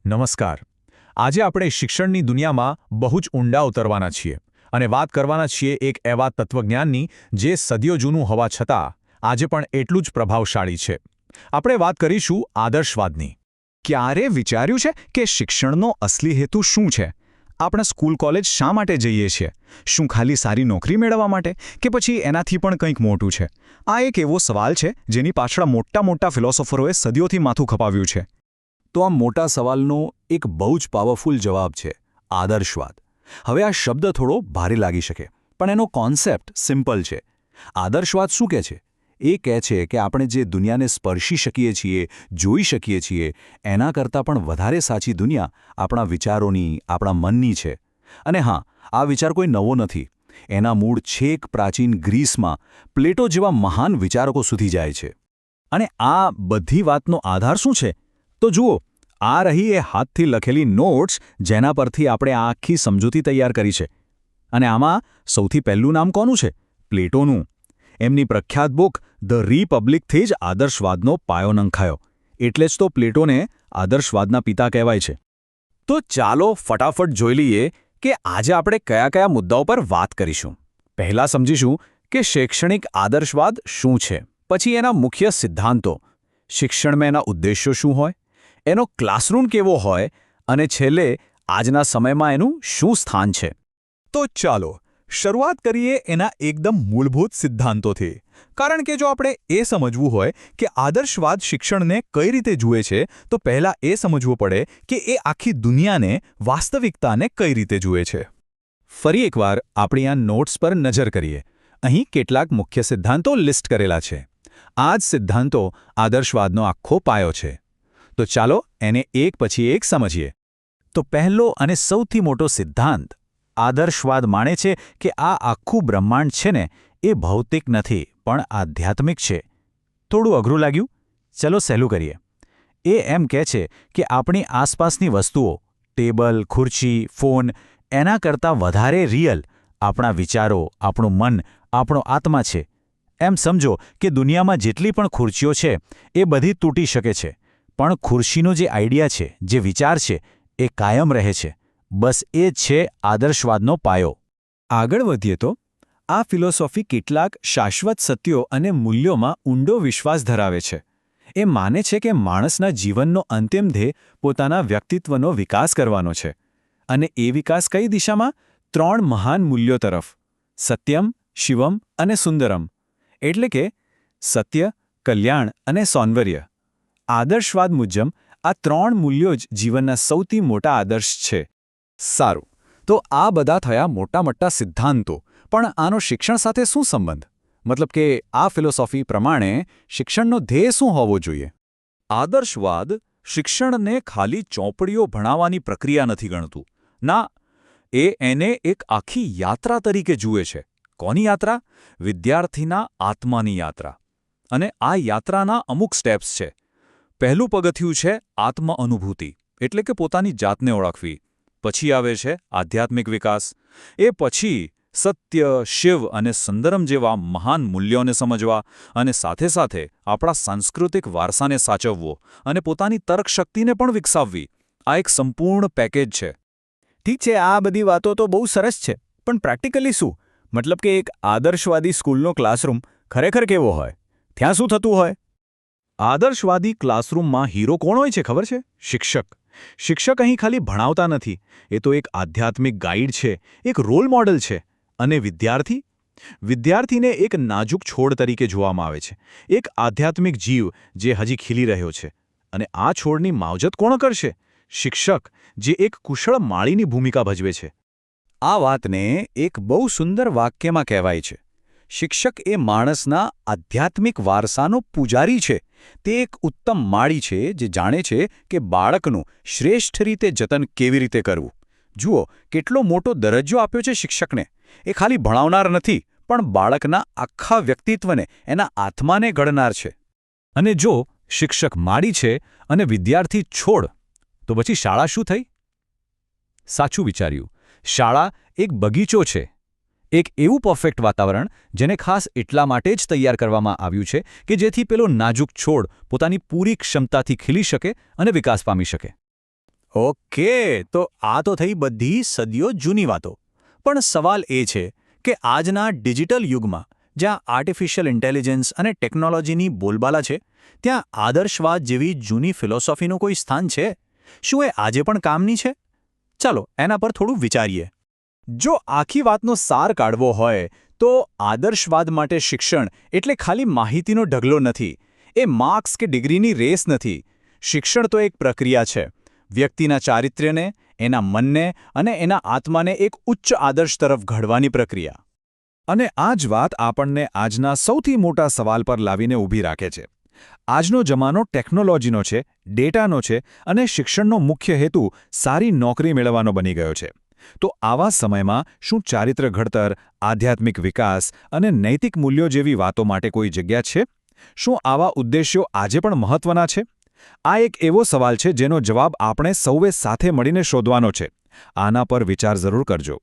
નમસ્કાર. આજે આપણે શિક્ષણની દુનિયામાં બહુ જ ઊંડા ઉતરવાના છીએ અને વાત કરવાના છીએ એક એવા તત્વજ્ઞાનની જે સદીઓ જૂનું હોવા છતાં આજે પણ એટલું જ પ્રભાવશાળી છે. આપણે વાત કરીશું આદર્શવાદની. ક્યારે વિચાર્યું છે કે શિક્ષણનો અસલી હેતુ શું છે? આપણે સ્કૂલ કોલેજ શા માટે જઈએ છીએ? શું ખાલી સારી નોકરી મેળવવા માટે કે પછી એનાથી પણ કંઈક મોટું છે? આ એક એવો સવાલ છે જેની પાછળ મોટા ફિલોસોફરોએ સદીઓથી માથું ખપાવ્યું છે. તો આ મોટા સવાલનો એક બહુ જ પાવરફુલ જવાબ છે આદર્શવાદ. હવે આ શબ્દ થોડો ભારે લાગી શકે, પણ એનો કોન્સેપ્ટ સિમ્પલ છે. આદર્શવાદ શું કહે છે? એ કહે છે કે આપણે જે દુનિયાને સ્પર્શી શકીએ છીએ, જોઈ શકીએ છીએ, એના કરતાં પણ વધારે સાચી દુનિયા આપણા વિચારોની, આપણા મનની છે. અને હા, આ વિચાર કોઈ નવો નથી. એના મૂળ છેક પ્રાચીન ગ્રીસમાં પ્લેટો જેવા મહાન વિચારકો સુધી જાય છે. અને આ બધી વાતનો આધાર શું છે? તો જુઓ, આ રહી એ હાથથી લખેલી નોટ્સ જેના પરથી આપણે આ આખી સમજૂતી તૈયાર કરી છે. અને આમાં સૌથી પહેલું નામ કોનું છે? પ્લેટોનું. એમની પ્રખ્યાત બુક ધ રિપબ્લિકથી જ આદર્શવાદનો પાયો નંખાયો. એટલે જ તો પ્લેટોને આદર્શવાદના પિતા કહેવાય છે. તો ચાલો ફટાફટ જોઈ લઈએ કે આજે આપણે કયા કયા મુદ્દાઓ પર વાત કરીશું. પહેલાં સમજીશું કે શૈક્ષણિક આદર્શવાદ શું છે, પછી એના મુખ્ય સિદ્ધાંતો, શિક્ષણમાં એના ઉદ્દેશ્યો શું હોય, એનો ક્લાસરૂમ કેવો હોય, અને છેલ્લે આજના સમયમાં એનું શું સ્થાન છે. તો ચાલો શરૂઆત કરીએ એના એકદમ મૂળભૂત સિદ્ધાંતોથી. કારણ કે જો આપણે એ સમજવું હોય કે આદર્શવાદ શિક્ષણને કઈ રીતે જુએ છે, તો પહેલાં એ સમજવું પડે કે એ આખી દુનિયાને, વાસ્તવિકતાને કઈ રીતે જુએ છે. ફરી એકવાર આપણી આ નોટ્સ પર નજર કરીએ. અહીં કેટલાક મુખ્ય સિદ્ધાંતો લિસ્ટ કરેલા છે. આ જ સિદ્ધાંતો આદર્શવાદનો આખો પાયો છે. તો ચાલો એને એક પછી એક સમજીએ. તો પહેલો અને સૌથી મોટો સિદ્ધાંત, આદર્શવાદ માને છે કે આ આખું બ્રહ્માંડ છે ને, એ ભૌતિક નથી પણ આધ્યાત્મિક છે. થોડું અઘરું લાગ્યું? ચલો સહેલું કરીએ. એ એમ કહે છે કે આપણી આસપાસની વસ્તુઓ, ટેબલ, ખુરશી, ફોન, એના કરતાં વધારે રિયલ આપણા વિચારો, આપણું મન, આપણો આત્મા છે. એમ સમજો કે દુનિયામાં જેટલી પણ ખુરશીઓ છે એ બધી તૂટી શકે છે, પણ ખુરશીનો જે આઈડિયા છે, જે વિચાર છે, એ કાયમ રહે છે. બસ એ જ છે આદર્શવાદનો પાયો. આગળ વધીએ તો આ ફિલોસોફી કેટલાક શાશ્વત સત્યો અને મૂલ્યોમાં ઊંડો વિશ્વાસ ધરાવે છે. એ માને છે કે માણસના જીવનનો અંતિમ ધ્યેય પોતાના વ્યક્તિત્વનો વિકાસ કરવાનો છે. અને એ વિકાસ કઈ દિશામાં? 3 મહાન મૂલ્યો તરફ: સત્યમ, શિવમ અને સુંદરમ. એટલે કે સત્ય, કલ્યાણ અને સૌંદર્ય. આદર્શવાદ મુજબ આ 3 મૂલ્યો જ જીવનના સૌથી મોટા આદર્શ છે. સારું, તો આ બધા થયા મોટા સિદ્ધાંતો, પણ આનો શિક્ષણ સાથે શું સંબંધ? મતલબ કે આ ફિલોસોફી પ્રમાણે શિક્ષણનો ધ્યેય શું હોવો જોઈએ? આદર્શવાદ શિક્ષણને ખાલી ચોપડીઓ ભણાવવાની પ્રક્રિયા નથી ગણતું. ના, એને એક આખી યાત્રા તરીકે જુએ છે. કોની યાત્રા? વિદ્યાર્થીના આત્માની યાત્રા. અને આ યાત્રાના અમુક સ્ટેપ્સ છે. પહેલું પગથિયું છે આત્મ-અનુભૂતિ, એટલે કે પોતાની જાતને ઓળખવી. પછી આવે છે આધ્યાત્મિક વિકાસ. એ પછી સત્ય, શિવ અને સુંદરમ જેવા મહાન મૂલ્યોને સમજવા, અને સાથે સાથે આપણા સાંસ્કૃતિક વારસાને સાચવવો અને પોતાની તર્કશક્તિને પણ વિકસાવવી. આ એક સંપૂર્ણ પેકેજ છે. ઠીક છે, આ બધી વાતો તો બહુ સરસ છે, પણ પ્રેક્ટિકલી શું? મતલબ કે એક આદર્શવાદી સ્કૂલનો ક્લાસરૂમ ખરેખર કેવો હોય? ત્યાં શું થતું હોય? આદર્શવાદી ક્લાસરૂમમાં હીરો કોણ હોય છે ખબર છે? શિક્ષક. શિક્ષક અહીં ખાલી ભણાવતા નથી. એ તો એક આધ્યાત્મિક ગાઈડ છે, એક રોલ મોડલ છે. અને વિદ્યાર્થી? વિદ્યાર્થીને એક નાજુક છોડ તરીકે જોવામાં આવે છે, એક આધ્યાત્મિક જીવ જે હજી ખીલી રહ્યો છે. અને આ છોડની માવજત કોણ કરશે? શિક્ષક, જે એક કુશળ માળીની ભૂમિકા ભજવે છે. આ વાતને એક બહુ સુંદર વાક્યમાં કહેવાય છે: શિક્ષક એ માણસના આધ્યાત્મિક વારસાનો પૂજારી છે. તે એક ઉત્તમ માળી છે જે જાણે છે કે બાળકનું શ્રેષ્ઠ રીતે જતન કેવી રીતે કરવું. જુઓ, કેટલો મોટો દરજ્જો આપ્યો છે શિક્ષકને. એ ખાલી ભણાવનાર નથી, પણ બાળકના આખા વ્યક્તિત્વને, એના આત્માને ઘડનાર છે. અને જો શિક્ષક માળી છે અને વિદ્યાર્થી છોડ, તો પછી શાળા શું થઈ? સાચું વિચાર્યું. શાળા એક બગીચો છે. એક એવું પરફેક્ટ વાતાવરણ જેને ખાસ એટલા માટે જ તૈયાર કરવામાં આવ્યું છે કે જેથી પેલો નાજુક છોડ પોતાની પૂરી ક્ષમતાથી ખીલી શકે અને વિકાસ પામી શકે. ઓકે, તો આ તો થઈ બધી સદીઓ જૂની વાતો. પણ સવાલ એ છે કે આજના ડિજિટલ યુગમાં જ્યાં આર્ટિફિશિયલ ઇન્ટેલિજન્સ અને ટેકનોલોજીની બોલબાલા છે, ત્યાં આદર્શવાદ જેવી જૂની ફિલોસોફીનું કોઈ સ્થાન છે? શું એ આજે પણ કામની છે? ચાલો એના પર થોડું વિચારીએ. જો આખી વાતનો સાર કાઢવો હોય તો આદર્શવાદ માટે શિક્ષણ એટલે ખાલી માહિતીનો ઢગલો નથી, એ માર્ક્સ કે ડિગ્રીની રેસ નથી. શિક્ષણ તો એક પ્રક્રિયા છે, વ્યક્તિના ચારિત્ર્યને, એના મનને અને એના આત્માને એક ઉચ્ચ આદર્શ તરફ ઘડવાની પ્રક્રિયા. અને આ જ વાત આપણને આજના સૌથી મોટા સવાલ પર લાવીને ઊભી રાખે છે. આજનો જમાનો ટેકનોલોજીનો છે, ડેટાનો છે અને શિક્ષણનો મુખ્ય હેતુ સારી નોકરી મેળવવાનો બની ગયો છે. તો આવા સમયમાં શું ચારિત્ર્ય ઘડતર, આધ્યાત્મિક વિકાસ અને નૈતિક મૂલ્યો જેવી વાતો માટે કોઈ જગ્યા છે? શું આવા ઉદ્દેશ્યો આજે પણ મહત્વના છે? આ એક એવો સવાલ છે જેનો જવાબ આપણે સૌએ સાથે મળીને શોધવાનો છે. આના પર વિચાર જરૂર કરજો.